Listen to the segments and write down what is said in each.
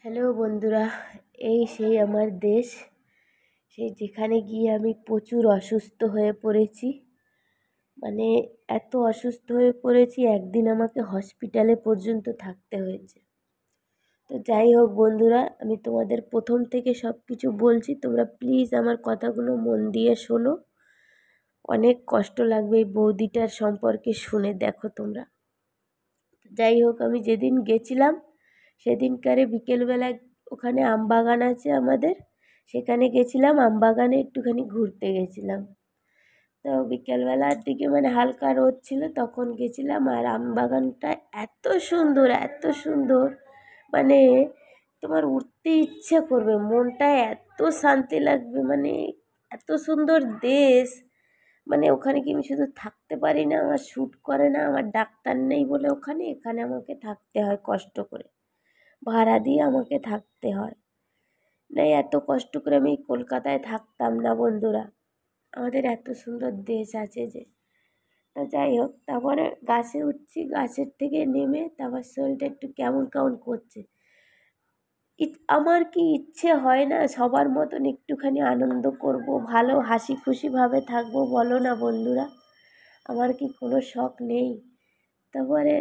Hello বন্ধুরা, এই সেই আমার দেশ, সেই যেখানে গিয়ে আমি প্রচুর অসুস্থ হয়ে পড়েছি। মানে এত অসুস্থ হয়ে পড়েছি, একদিন আমাকে হসপিটালে পর্যন্ত থাকতে হয়েছে। তো যাই হোক বন্ধুরা, আমি তোমাদের প্রথম থেকে সব কিছু বলছি, তোমরা প্লিজ আমার কথাগুলো মন দিয়ে শোনো। অনেক কষ্ট লাগবে এই বৌদিটার সম্পর্কে শুনে, দেখো তোমরা। যাই হোক, আমি যেদিন গেছিলাম সেদিনকারে বিকেলবেলা ওখানে আমবাগান আছে আমাদের, সেখানে গেছিলাম। আমবাগানে একটুখানি ঘুরতে গেছিলাম। তো বিকেলবেলার দিকে হালকা রোদ ছিল, তখন গেছিলাম। আর আমবাগানটা এত সুন্দর, এত সুন্দর, মানে তোমার উঠতে ইচ্ছে করবে, মনটা এত শান্তি লাগবে। এত সুন্দর দেশ, ওখানে কি আমি শুধু থাকতে পারি না, আমার শ্যুট করে না, আমার ডাক্তার নেই বলে এখানে আমাকে থাকতে হয় কষ্ট করে, ভাড়া দিয়ে আমাকে থাকতে হয়। এত কষ্ট করে আমি কলকাতায় থাকতাম না বন্ধুরা। আমাদের এত সুন্দর দেশ আছে যে। তা যাই হোক, তারপরে গাছে উঠছি, গাছের থেকে নেমে তারপর শরীরটা একটু কেমন কেমন করছে। আমার কি ইচ্ছে হয় না সবার মতন একটুখানি আনন্দ করব, ভালো হাসি খুশিভাবে থাকবো, বলো না বন্ধুরা? আমার কি কোনো শখ নেই? তারপরে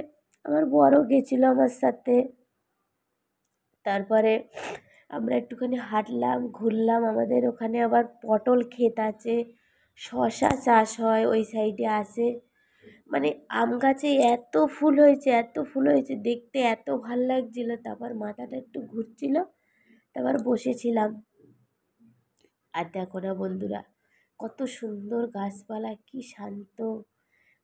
আমার বড় গেছিলো আমার সাথে। তারপরে আমরা একটুখানি হাঁটলাম, ঘুরলাম। আমাদের ওখানে আবার পটল ক্ষেত আছে, শশা চাষ হয় ওই সাইডে আছে। আম গাছে এত ফুল হয়েছে, এত ফুল হয়েছে, দেখতে এত ভাল লাগছিল। তারপর মাথাটা একটু ঘুরছিল, তারপর বসেছিলাম। আর দেখো না বন্ধুরা, কত সুন্দর গাছপালা, কি শান্ত,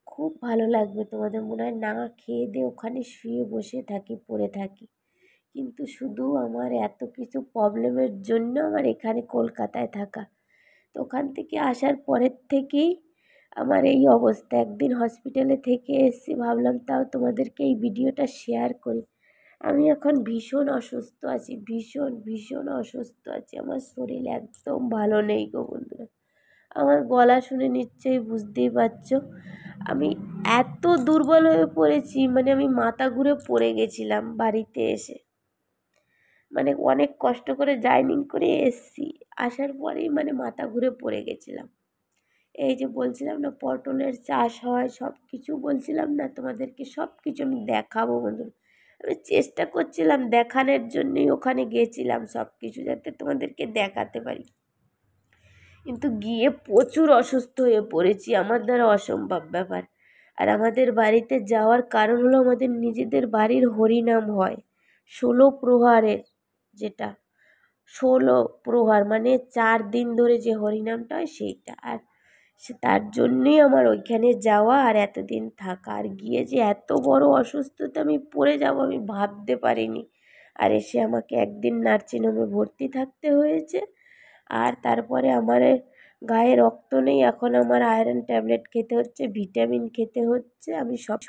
খুব ভালো লাগবে তোমাদের। মনে হয় না খেয়ে দিয়ে ওখানে শুয়ে বসে থাকি, পড়ে থাকি। কিন্তু শুধু আমার এত কিছু প্রবলেমের জন্য আমার এখানে কলকাতায় থাকা। তো ওখান থেকে আসার পরের থেকেই আমার এই অবস্থা। একদিন হসপিটালে থেকে এসেছি, ভাবলাম তাও তোমাদেরকে এই ভিডিওটা শেয়ার করি। আমি এখন ভীষণ অসুস্থ আছি, ভীষণ ভীষণ অসুস্থ আছি। আমার শরীর একদম ভালো নেই গো বন্ধুরা। আমার গলা শুনে নিশ্চয়ই বুঝতেই পারছো আমি এত দুর্বল হয়ে পড়েছি। আমি মাথা ঘুরে পড়ে গেছিলাম বাড়িতে এসে। অনেক কষ্ট করে জার্নি করে এসেছি, আসার পরেই মাথা ঘুরে পড়ে গেছিলাম। এই যে বলছিলাম না পটলের চাষ হয়, সব কিছু বলছিলাম না তোমাদেরকে, সব কিছু আমি দেখাবো বন্ধুরা। আমি চেষ্টা করছিলাম দেখানোর জন্যই ওখানে গেছিলাম, সব কিছু যাতে তোমাদেরকে দেখাতে পারি। কিন্তু গিয়ে প্রচুর অসুস্থ হয়ে পড়েছি, আমার দ্বারা অসম্ভব ব্যাপার। আর আমাদের বাড়িতে যাওয়ার কারণ হলো, আমাদের নিজেদের বাড়ির হরিনাম হয় 16 প্রহারের, যেটা 16 প্রহার 4 দিন ধরে যে হরিনামটা হয় সেইটা। আর তার জন্যই আমার ওইখানে যাওয়া আর এতদিন থাকা। আর গিয়ে যে এত বড় অসুস্থতা আমি পড়ে যাব আমি ভাবতে পারিনি। আর এসে আমাকে একদিন নার্সিংহোমে ভর্তি থাকতে হয়েছে। আর তারপরে আমার গায়ে রক্ত নেই, এখন আমার আয়রন ট্যাবলেট খেতে হচ্ছে, ভিটামিন খেতে হচ্ছে। আমি সব